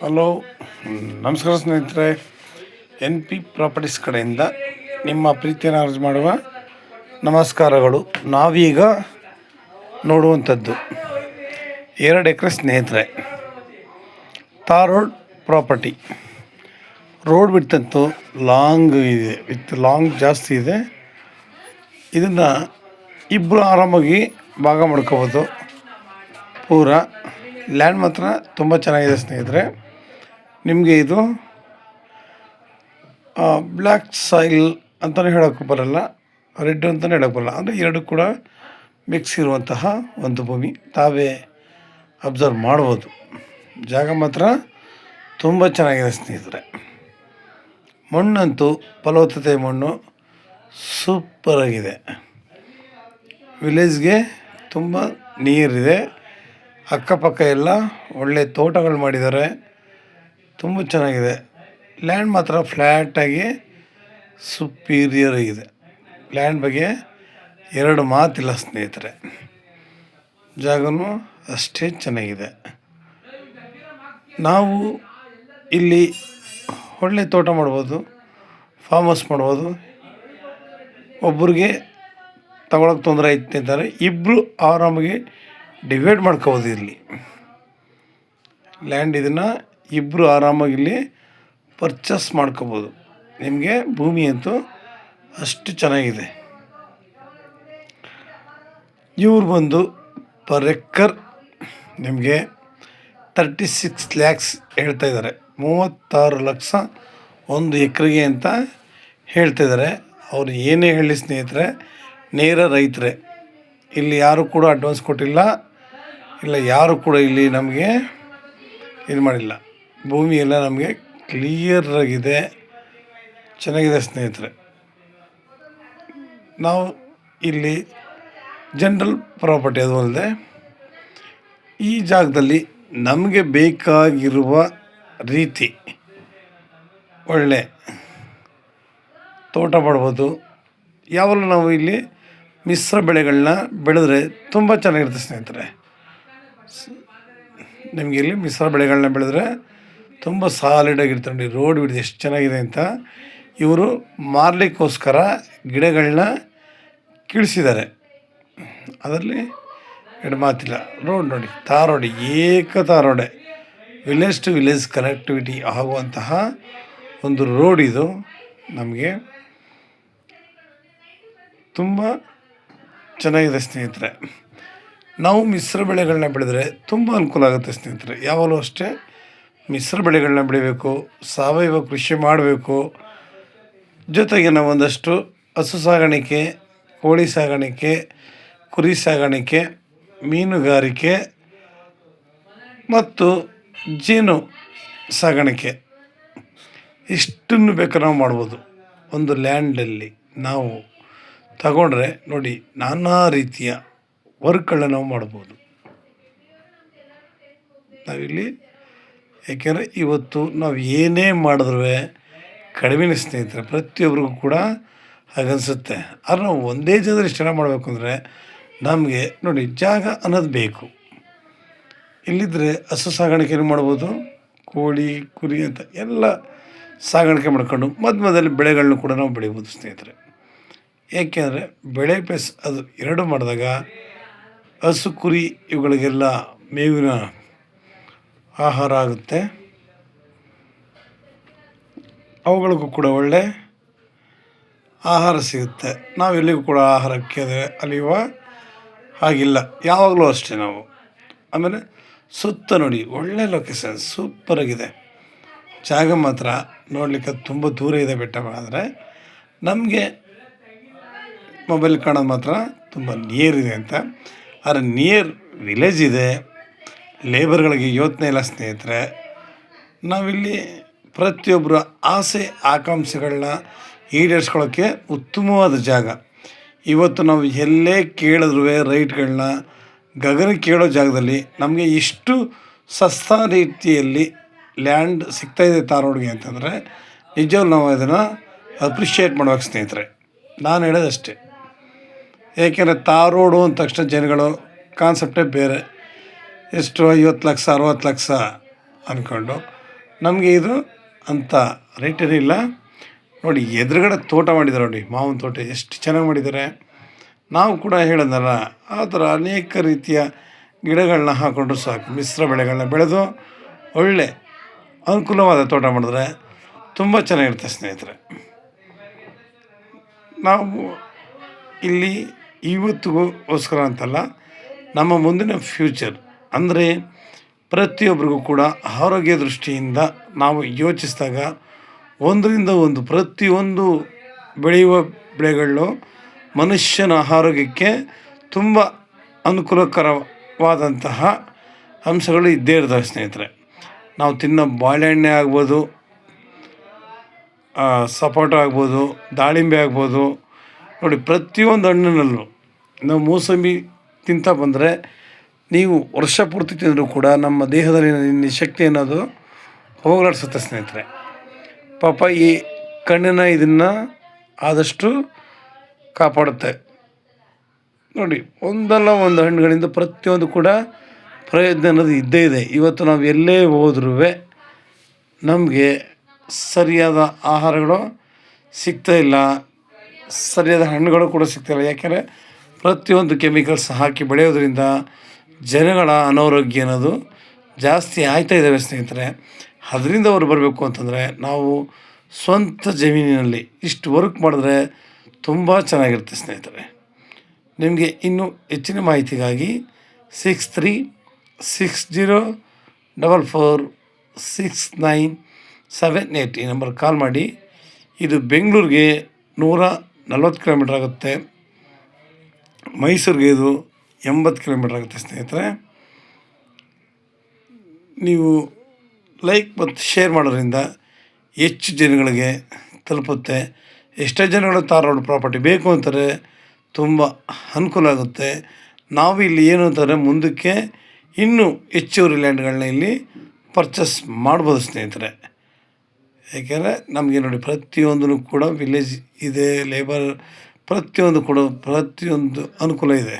Hello, ನಮಸ್ಕಾರ ಸ್ನೇಹಿತರೆ. N P properties ಕಡೆಯಿಂದ ನಿಮ್ಮ ಪ್ರೀತಿಯನ್ನು ಅರ್ಜಿ ಮಾಡುವ ನಮಸ್ಕಾರಗಳು. ನಾವೀಗ ನೋಡುವಂಥದ್ದು 2 ಎಕರೆ ಸ್ನೇಹಿತರೆ, ತಾರ್ ರೋಡ್ ಪ್ರಾಪರ್ಟಿ. ರೋಡ್ ಬಿಟ್ಟಂತೂ ಲಾಂಗ್ ಇದೆ, ಲಾಂಗ್ ಜಾಸ್ತಿ ಇದೆ. ಇದನ್ನು ಇಬ್ಬರು ಆರಾಮಾಗಿ ಭಾಗ ಮಾಡ್ಕೋಬೋದು. ಪೂರ ಲ್ಯಾಂಡ್ ಮಾತ್ರ ತುಂಬ ಚೆನ್ನಾಗಿದೆ ಸ್ನೇಹಿತರೆ. ನಿಮಗೆ ಇದು ಬ್ಲ್ಯಾಕ್ ಸಾಯಿಲ್ ಅಂತಲೇ ಹೇಳೋಕ್ಕೆ ಬರೋಲ್ಲ, ರೆಡ್ ಅಂತಲೇ ಹೇಳೋಕ್ಕೆ ಬರೋಲ್ಲ. ಅಂದರೆ ಎರಡು ಕೂಡ ಮಿಕ್ಸ್ ಇರುವಂತಹ ಒಂದು ಭೂಮಿ. ತಾವೇ ಅಬ್ಸರ್ವ್ ಮಾಡ್ಬೋದು. ಜಾಗ ಮಾತ್ರ ತುಂಬ ಚೆನ್ನಾಗಿದೆ ಸ್ನೇಹಿತರೆ. ಮಣ್ಣಂತೂ ಫಲವತ್ತತೆ ಮಣ್ಣು ಸೂಪರಾಗಿದೆ. ವಿಲೇಜ್ಗೆ ತುಂಬ ನೀರಿದೆ. ಅಕ್ಕಪಕ್ಕ ಎಲ್ಲ ಒಳ್ಳೆ ತೋಟಗಳು ಮಾಡಿದ್ದಾರೆ. ತುಂಬ ಚೆನ್ನಾಗಿದೆ. ಲ್ಯಾಂಡ್ ಮಾತ್ರ ಫ್ಲ್ಯಾಟಾಗಿ ಸುಪೀರಿಯರ್ ಆಗಿದೆ. ಲ್ಯಾಂಡ್ ಬಗ್ಗೆ ಎರಡು ಮಾತಿಲ್ಲ ಸ್ನೇಹಿತರೆ. ಜಾಗನೂ ಅಷ್ಟೇ ಚೆನ್ನಾಗಿದೆ. ನಾವು ಇಲ್ಲಿ ಒಳ್ಳೆ ತೋಟ ಮಾಡ್ಬೋದು, ಫಾರ್ಮ್ ಹೌಸ್ ಮಾಡ್ಬೋದು. ಒಬ್ರಿಗೆ ತಗೊಳಕ್ಕೆ ತೊಂದರೆ ಐತೆ ಅಂತಾರೆ, ಇಬ್ಬರು ಆರಾಮಾಗಿ ಡಿವೈಡ್ ಮಾಡ್ಕೋಬೋದು. ಇಲ್ಲಿ ಲ್ಯಾಂಡ್ ಇದನ್ನು ಇಬ್ಬರು ಆರಾಮಾಗಿ ಇಲ್ಲಿ ಪರ್ಚೇಸ್ ಮಾಡ್ಕೋಬೋದು. ನಿಮಗೆ ಭೂಮಿ ಅಂತೂ ಅಷ್ಟು ಚೆನ್ನಾಗಿದೆ. ಇವ್ರು ಬಂದು ಪರ್ ಎಕ್ಕರ್ ನಿಮಗೆ 36 ಲ್ಯಾಕ್ಸ್ ಹೇಳ್ತಾಯಿದ್ದಾರೆ. 36 ಲಕ್ಷ ಒಂದು ಎಕರೆಗೆ ಅಂತ ಹೇಳ್ತಾಯಿದ್ದಾರೆ. ಅವ್ರು ಏನೇ ಹೇಳಿ ಸ್ನೇಹಿತರೆ, ನೇರ ರೈತರೇ. ಇಲ್ಲಿ ಯಾರು ಕೂಡ ಅಡ್ವಾನ್ಸ್ ಕೊಟ್ಟಿಲ್ಲ, ಇಲ್ಲ ಯಾರು ಕೂಡ ಇಲ್ಲಿ ನಮಗೆ ಇದು ಮಾಡಿಲ್ಲ. ಭೂಮಿ ಎಲ್ಲ ನಮಗೆ ಕ್ಲಿಯರಾಗಿದೆ, ಚೆನ್ನಾಗಿದೆ ಸ್ನೇಹಿತರೆ. ನಾವು ಇಲ್ಲಿ ಜನರಲ್ ಪ್ರಾಪರ್ಟಿ ಅದು ಅಲ್ಲದೆ ಈ ಜಾಗದಲ್ಲಿ ನಮಗೆ ಬೇಕಾಗಿರುವ ರೀತಿ ಒಳ್ಳೆ ತೋಟ ಮಾಡ್ಬೋದು. ಯಾವಾಗಲೂ ನಾವು ಇಲ್ಲಿ ಮಿಶ್ರ ಬೆಳೆಗಳನ್ನ ಬೆಳೆದ್ರೆ ತುಂಬ ಚೆನ್ನಾಗಿರುತ್ತೆ ಸ್ನೇಹಿತರೆ. ನಿಮಗೆ ಇಲ್ಲಿ ಮಿಶ್ರ ಬೆಳೆಗಳನ್ನ ಬೆಳೆದ್ರೆ ತುಂಬ ಸಾಲಿಡಾಗಿರ್ತಾರೆ. ನೋಡಿ ರೋಡ್ ಬಿಡಿದೆ ಎಷ್ಟು ಚೆನ್ನಾಗಿದೆ ಅಂತ. ಇವರು ಮಾರಲಿಕ್ಕೋಸ್ಕರ ಗಿಡಗಳನ್ನ ಕೀಳಿಸಿದ್ದಾರೆ, ಅದರಲ್ಲಿ ಎರಡು ಮಾತಿಲ್ಲ. ರೋಡ್ ನೋಡಿ, ತಾರ್ ರೋಡ್, ಏಕ ತಾರ್ ರೋಡೆ. ವಿಲೇಜ್ ಟು ವಿಲೇಜ್ ಕನೆಕ್ಟಿವಿಟಿ ಆಗುವಂತಹ ಒಂದು ರೋಡ್ ಇದು. ನಮಗೆ ತುಂಬ ಚೆನ್ನಾಗಿದೆ ಸ್ನೇಹಿತರೆ. ನಾವು ಮಿಶ್ರ ಬೆಳೆಗಳನ್ನ ಬೆಳೆದ್ರೆ ತುಂಬ ಅನುಕೂಲ ಆಗುತ್ತೆ ಸ್ನೇಹಿತರೆ. ಯಾವಾಗಲೂ ಅಷ್ಟೇ ಮಿಶ್ರ ಬೆಳೆಗಳನ್ನ ಬೆಳಿಬೇಕು, ಸಾವಯವ ಕೃಷಿ ಮಾಡಬೇಕು. ಜೊತೆಗೆ ನಾವು ಒಂದಷ್ಟು ಹಸು ಸಾಗಾಣಿಕೆ, ಕೋಳಿ ಸಾಗಾಣಿಕೆ, ಕುರಿ ಸಾಗಾಣಿಕೆ, ಮೀನುಗಾರಿಕೆ ಮತ್ತು ಜೇನು ಸಾಗಾಣಿಕೆ ಇಷ್ಟನ್ನು ಬೇಕಾದ್ರೆ ನಾವು ಮಾಡ್ಬೋದು. ಒಂದು ಲ್ಯಾಂಡಲ್ಲಿ ನಾವು ತಗೊಂಡ್ರೆ ನೋಡಿ, ನಾನಾ ರೀತಿಯ ವರ್ಕ್ಗಳನ್ನ ನಾವು ಮಾಡ್ಬೋದು ನಾವಿಲ್ಲಿ. ಏಕೆಂದರೆ ಇವತ್ತು ನಾವು ಏನೇ ಮಾಡಿದ್ರೂ ಕಡಿಮೆ ಸ್ನೇಹಿತರೆ, ಪ್ರತಿಯೊಬ್ಬರಿಗೂ ಕೂಡ ಹಾಗನ್ಸುತ್ತೆ. ಆದರೆ ನಾವು ಒಂದೇ ಜಾಗದಲ್ಲಿ ಇಷ್ಟೆಲ್ಲ ಮಾಡಬೇಕು ಅಂದರೆ ನಮಗೆ ನೋಡಿ ಜಾಗ ಅನ್ನೋದು ಬೇಕು. ಇಲ್ಲಿದ್ದರೆ ಹಸು ಸಾಗಾಣಿಕೆನೂ ಮಾಡ್ಬೋದು, ಕೋಳಿ ಕುರಿ ಅಂತ ಎಲ್ಲ ಸಾಗಾಣಿಕೆ ಮಾಡ್ಕೊಂಡು ಮಧ್ಯದಲ್ಲಿ ಬೆಳೆಗಳನ್ನೂ ಕೂಡ ನಾವು ಬೆಳಿಬೋದು ಸ್ನೇಹಿತರೆ. ಏಕೆಂದರೆ ಬೆಳೆ ಪ್ಲಸ್ ಅದು ಎರಡು ಮಾಡಿದಾಗ ಹಸು ಕುರಿ ಇವುಗಳಿಗೆಲ್ಲ ಮೇವಿನ ಆಹಾರ ಆಗುತ್ತೆ. ಅವುಗಳಿಗೂ ಕೂಡ ಒಳ್ಳೆ ಆಹಾರ ಸಿಗುತ್ತೆ. ನಾವೆಲ್ಲಿಗೂ ಕೂಡ ಆಹಾರಕ್ಕೆ ಅಲಿಯುವ ಹಾಗಿಲ್ಲ, ಯಾವಾಗಲೂ ಅಷ್ಟೇ ನಾವು. ಆಮೇಲೆ ಸುತ್ತ ನೋಡಿ ಒಳ್ಳೆ ಲೊಕೇಶನ್ ಸೂಪರಾಗಿದೆ. ಜಾಗ ಮಾತ್ರ ನೋಡಲಿಕ್ಕೆ ತುಂಬ ದೂರ ಇದೆ ಬೆಟ್ಟ, ಆದರೆ ನಮಗೆ ಮೊಬೈಲ್ ಕಾಣೋದು ಮಾತ್ರ ತುಂಬ ನಿಯರ್ ಇದೆ ಅಂತ. ಆದರೆ ನಿಯರ್ ವಿಲೇಜ್ ಇದೆ, ಲೇಬರ್ಗಳಿಗೆ ಯೋಚನೆ ಇಲ್ಲ ಸ್ನೇಹಿತರೆ. ನಾವಿಲ್ಲಿ ಪ್ರತಿಯೊಬ್ಬರ ಆಸೆ ಆಕಾಂಕ್ಷೆಗಳನ್ನ ಈಡೇರಿಸ್ಕೊಳ್ಳೋಕ್ಕೆ ಉತ್ತಮವಾದ ಜಾಗ. ಇವತ್ತು ನಾವು ಎಲ್ಲೇ ಕೇಳಿದ್ರೂ ರೈಟ್ಗಳನ್ನ ಗಗನ ಕೇಳೋ ಜಾಗದಲ್ಲಿ ನಮಗೆ ಇಷ್ಟು ಸಸ್ತಾ ರೀತಿಯಲ್ಲಿ ಲ್ಯಾಂಡ್ ಸಿಗ್ತಾಯಿದೆ ತಾರ್ ರೋಡ್ಗೆ ಅಂತಂದರೆ ನಿಜವಾಗ್ಲೂ ನಾವು ಅದನ್ನು ಅಪ್ರಿಷಿಯೇಟ್ ಮಾಡ್ಬೇಕು ಸ್ನೇಹಿತರೆ. ನಾನು ಹೇಳೋದಷ್ಟೇ. ಏಕೆಂದರೆ ತಾರ್ ರೋಡು ಅಂದ ತಕ್ಷಣ ಜನಗಳು ಕಾನ್ಸೆಪ್ಟೇ ಬೇರೆ. ಎಷ್ಟು 50 ಲಕ್ಷ 60 ಲಕ್ಷ ಅಂದ್ಕೊಂಡು ನಮಗೆ ಇದು ಅಂಥ ರೇಟೇನಿಲ್ಲ. ನೋಡಿ ಎದುರುಗಡೆ ತೋಟ ಮಾಡಿದ್ದಾರೆ, ನೋಡಿ ಮಾವಿನ ತೋಟ ಎಷ್ಟು ಚೆನ್ನಾಗಿ ಮಾಡಿದ್ದಾರೆ. ನಾವು ಕೂಡ ಹೇಳೋದಲ್ಲ, ಆ ಥರ ಅನೇಕ ರೀತಿಯ ಗಿಡಗಳನ್ನ ಹಾಕ್ಕೊಂಡ್ರು ಸಾಕು, ಮಿಶ್ರ ಬೆಳೆಗಳನ್ನ ಬೆಳೆದು ಒಳ್ಳೆ ಅನುಕೂಲವಾದ ತೋಟ ಮಾಡಿದ್ರೆ ತುಂಬ ಚೆನ್ನಾಗಿರುತ್ತೆ ಸ್ನೇಹಿತರೆ. ನಾವು ಇಲ್ಲಿ ಇವತ್ತಿಗೋಸ್ಕರ ಅಂತಲ್ಲ, ನಮ್ಮ ಮುಂದಿನ ಫ್ಯೂಚರ್ ಅಂದರೆ ಪ್ರತಿಯೊಬ್ಬರಿಗೂ ಕೂಡ ಆರೋಗ್ಯ ದೃಷ್ಟಿಯಿಂದ ನಾವು ಯೋಚಿಸಿದಾಗ ಒಂದರಿಂದ ಒಂದು ಪ್ರತಿಯೊಂದು ಬೆಳೆಯುವ ಬೆಳೆಗಳು ಮನುಷ್ಯನ ಆರೋಗ್ಯಕ್ಕೆ ತುಂಬ ಅನುಕೂಲಕರವಾದಂತಹ ಅಂಶಗಳು ಇದ್ದೇ ಇರ್ತವೆ ಸ್ನೇಹಿತರೆ. ನಾವು ತಿನ್ನೋ ಬಾಳೆಹಣ್ಣೆ ಆಗ್ಬೋದು, ಸಪೋಟ ಆಗ್ಬೋದು, ದಾಳಿಂಬೆ ಆಗ್ಬೋದು. ನೋಡಿ ಪ್ರತಿಯೊಂದು ಹಣ್ಣಿನಲ್ಲೂ ನಾವು ಮೂಸಂಬಿ ತಿಂತ ಬಂದರೆ ನೀವು ವರ್ಷ ಪೂರ್ತಿ ತಿಂದರೂ ಕೂಡ ನಮ್ಮ ದೇಹದಲ್ಲಿ ಶಕ್ತಿ ಅನ್ನೋದು ಹೋಗಲಾಡಿಸುತ್ತೆ ಸ್ನೇಹಿತರೆ. ಪಾಪ ಈ ಕಣ್ಣಿನ ಇದನ್ನು ಆದಷ್ಟು ಕಾಪಾಡುತ್ತೆ. ನೋಡಿ ಒಂದಲ್ಲ ಒಂದು ಹಣ್ಣುಗಳಿಂದ ಪ್ರತಿಯೊಂದು ಕೂಡ ಪ್ರಯೋಜನ ಅನ್ನೋದು ಇದ್ದೇ ಇದೆ. ಇವತ್ತು ನಾವು ಎಲ್ಲೇ ಹೋದ್ರೂ ನಮಗೆ ಸರಿಯಾದ ಆಹಾರಗಳು ಸಿಗ್ತಾಯಿಲ್ಲ, ಸರಿಯಾದ ಹಣ್ಣುಗಳು ಕೂಡ ಸಿಗ್ತಾಯಿಲ್ಲ. ಯಾಕೆಂದರೆ ಪ್ರತಿಯೊಂದು ಕೆಮಿಕಲ್ಸ್ ಹಾಕಿ ಬೆಳೆಯೋದ್ರಿಂದ ಜನಗಳ ಅನಾರೋಗ್ಯ ಅನ್ನೋದು ಜಾಸ್ತಿ ಆಗ್ತಾಯಿದ್ದಾವೆ ಸ್ನೇಹಿತರೆ. ಅದರಿಂದ ಅವರು ಬರಬೇಕು ಅಂತಂದರೆ ನಾವು ಸ್ವಂತ ಜಮೀನಿನಲ್ಲಿ ಇಷ್ಟು ವರ್ಕ್ ಮಾಡಿದ್ರೆ ತುಂಬ ಚೆನ್ನಾಗಿರುತ್ತೆ ಸ್ನೇಹಿತರೆ. ನಿಮಗೆ ಇನ್ನೂ ಹೆಚ್ಚಿನ ಮಾಹಿತಿಗಾಗಿ 6360446978 ಈ ನಂಬರ್ ಕಾಲ್ ಮಾಡಿ. ಇದು ಬೆಂಗಳೂರಿಗೆ 140 ಕಿಲೋಮೀಟ್ರ್ ಆಗುತ್ತೆ, ಮೈಸೂರಿಗೆ ಇದು 80 ಕಿಲೋಮೀಟ್ರ್ ಆಗುತ್ತೆ ಸ್ನೇಹಿತರೆ. ನೀವು ಲೈಕ್ ಮತ್ತು ಶೇರ್ ಮಾಡೋದ್ರಿಂದ ಹೆಚ್ಚು ಜನಗಳಿಗೆ ತಲುಪುತ್ತೆ. ಎಷ್ಟೇ ಜನಗಳು ತಾರ್ ರೋಡ್ ಪ್ರಾಪರ್ಟಿ ಬೇಕು ಅಂತಾರೆ ತುಂಬ ಅನುಕೂಲ ಆಗುತ್ತೆ. ನಾವು ಇಲ್ಲಿ ಏನು ಅಂತಾರೆ ಮುಂದಕ್ಕೆ ಇನ್ನೂ ಹೆಚ್ಚುವರಿ ಲ್ಯಾಂಡ್ಗಳನ್ನ ಇಲ್ಲಿ ಪರ್ಚೇಸ್ ಮಾಡ್ಬೋದು ಸ್ನೇಹಿತರೆ. ಏಕೆಂದರೆ ನಮಗೆ ನೋಡಿ ಪ್ರತಿಯೊಂದೂ ಕೂಡ ವಿಲೇಜ್ ಇದೆ, ಲೇಬರ್ ಪ್ರತಿಯೊಂದು ಕೂಡ ಪ್ರತಿಯೊಂದು ಅನುಕೂಲ ಇದೆ.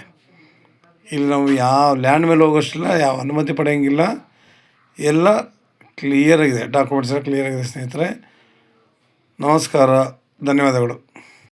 ಇಲ್ಲಿ ನಾವು ಯಾವ ಲ್ಯಾಂಡ್ ಮೇಲೆ ಹೋಗೋಷ್ಟಿಲ್ಲ, ಯಾವ ಅನುಮತಿ ಪಡೆಯೋಂಗಿಲ್ಲ, ಎಲ್ಲ ಕ್ಲಿಯರಾಗಿದೆ, ಡಾಕ್ಯುಮೆಂಟ್ಸ್ ಎಲ್ಲ ಕ್ಲಿಯರಾಗಿದೆ ಸ್ನೇಹಿತರೆ. ನಮಸ್ಕಾರ, ಧನ್ಯವಾದಗಳು.